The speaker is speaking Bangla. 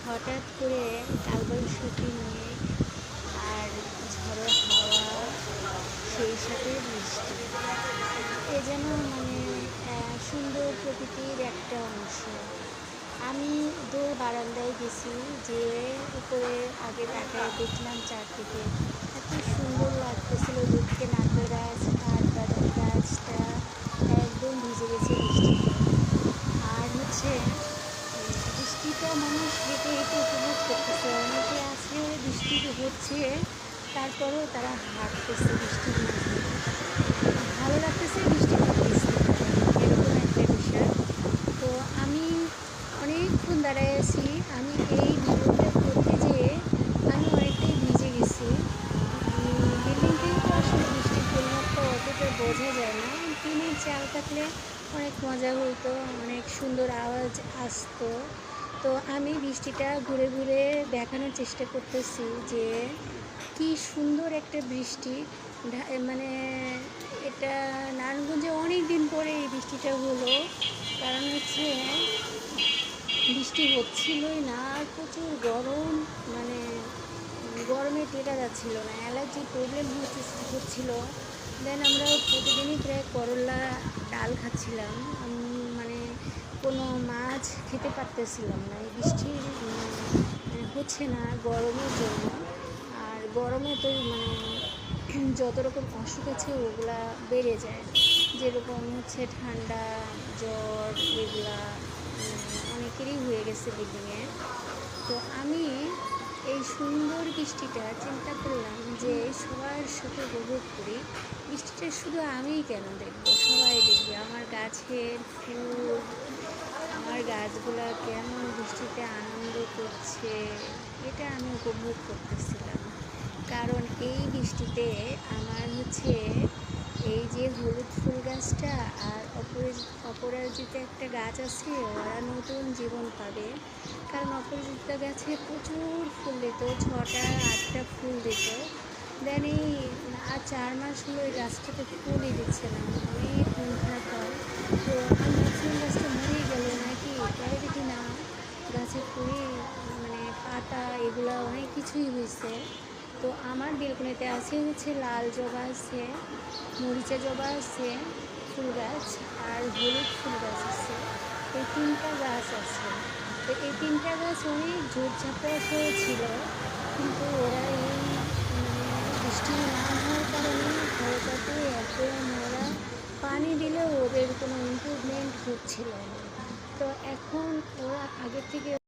হঠাৎ করে কালবৈশাখী নিয়ে আর ঝড়ো হাওয়া, সেই সাথে বৃষ্টি, এ যেন সুন্দর প্রকৃতির একটা অংশ। আমি দূর বারান্দায় গেছি, যে উপরে আগে তাকায় দেখলাম চারদিকে এত সুন্দর লাগতেছিল দেখতে। নারকেল গাছ আর বাদাম গাছটা একদম ভিজে গেছে বৃষ্টিতে। আর বৃষ্টিটা মানুষ হেঁটে হেঁটে উপভোগ করতেছে। অনেকে আছে বৃষ্টি হচ্ছে তারপরেও তারা হাঁটতেছে বৃষ্টি ভিজে, ভালো লাগতেছে বৃষ্টিতে ভিজতে, এরকম একটা বিষয়। তো আমি অনেকক্ষণ দাঁড়ায় আছি। আমি এই ভিডিওটা করতে যেয়ে আমি অনেকটাই ভিজে গেছি। বিল্ডিং থেকে তো আসলে বৃষ্টির পরিমাপটা অতটা বোঝা যায় না। টিনের চাল থাকলে অনেক মজা হইতো, অনেক সুন্দর আওয়াজ আসতো। তো আমি বৃষ্টিটা ঘুরে ঘুরে দেখানোর চেষ্টা করতেছি যে কি সুন্দর একটা বৃষ্টি। মানে এটা নারায়ণগঞ্জে অনেক দিন পরে এই বৃষ্টিটা হলো। কারণ বৃষ্টি হচ্ছিলই না, আর প্রচুর গরম, মানে গরমে টেকা যাচ্ছিল না, অ্যালার্জির প্রবলেম হচ্ছিল। দেন আমরা প্রতিদিনই প্রায় করলা ডাল খাচ্ছিলাম। মানে কোনো মাছ খেতে পারতেছিলাম না, এই বৃষ্টির হচ্ছে না গরমের জন্য। আর গরমে তো যত রকম অসুখ আছে ওগুলা বেড়ে যায়, যেরকম ঠান্ডা, জ্বর, এগুলা অনেকেরই হয়ে গেছে বিল্ডিংয়ে। তো আমি এই সুন্দর বৃষ্টিটা চিন্তা করলাম যে সবার সাথে উপভোগ করি। বৃষ্টিটা শুধু আমিই কেন দেখবো, সবাই দেখবে। আমার গাছের ফুল, আমার গাছগুলা কেমন বৃষ্টিতে আনন্দ করছে, এটা আমি উপভোগ করতেছিলাম। কারণ এই বৃষ্টিতে আমার এই যে হলুদ ফুল গাছটা আর অপরাজিতা একটা গাছ আছে, ওরা নতুন জীবন পাবে। কারণ অপরাজিতা গাছে প্রচুর ফুল দিত, 6টা 8টা ফুল দিত। দেন এই আর 4 মাস হলো এই গাছটাতে ফুলই দিচ্ছে না, অনেক মন খারাপ হয়। তো আমি ভাবছিলাম গাছটা মরেই গেল নাকি, পরে দেখি না, গাছে ফুলই পাতা এগুলা অনেক কিছুই হয়েছে। তো আমার বেলকনিতে আছে লাল জবা আছে, মরিচা জবা আছে ফুল গাছ, আর হলুদ ফুল গাছ আছে। এই 3টা গাছ আছে। তো এই 3টা গাছ অনেক ঝোপঝাপটা ছিল, কিন্তু ওরা এই বৃষ্টি না হওয়ার কারণে হঠাৎ একদম ওরা পানি দিলেও ওদের কোনো ইমপ্রুভমেন্ট হচ্ছিল না। তো এখন ওরা আগের থেকে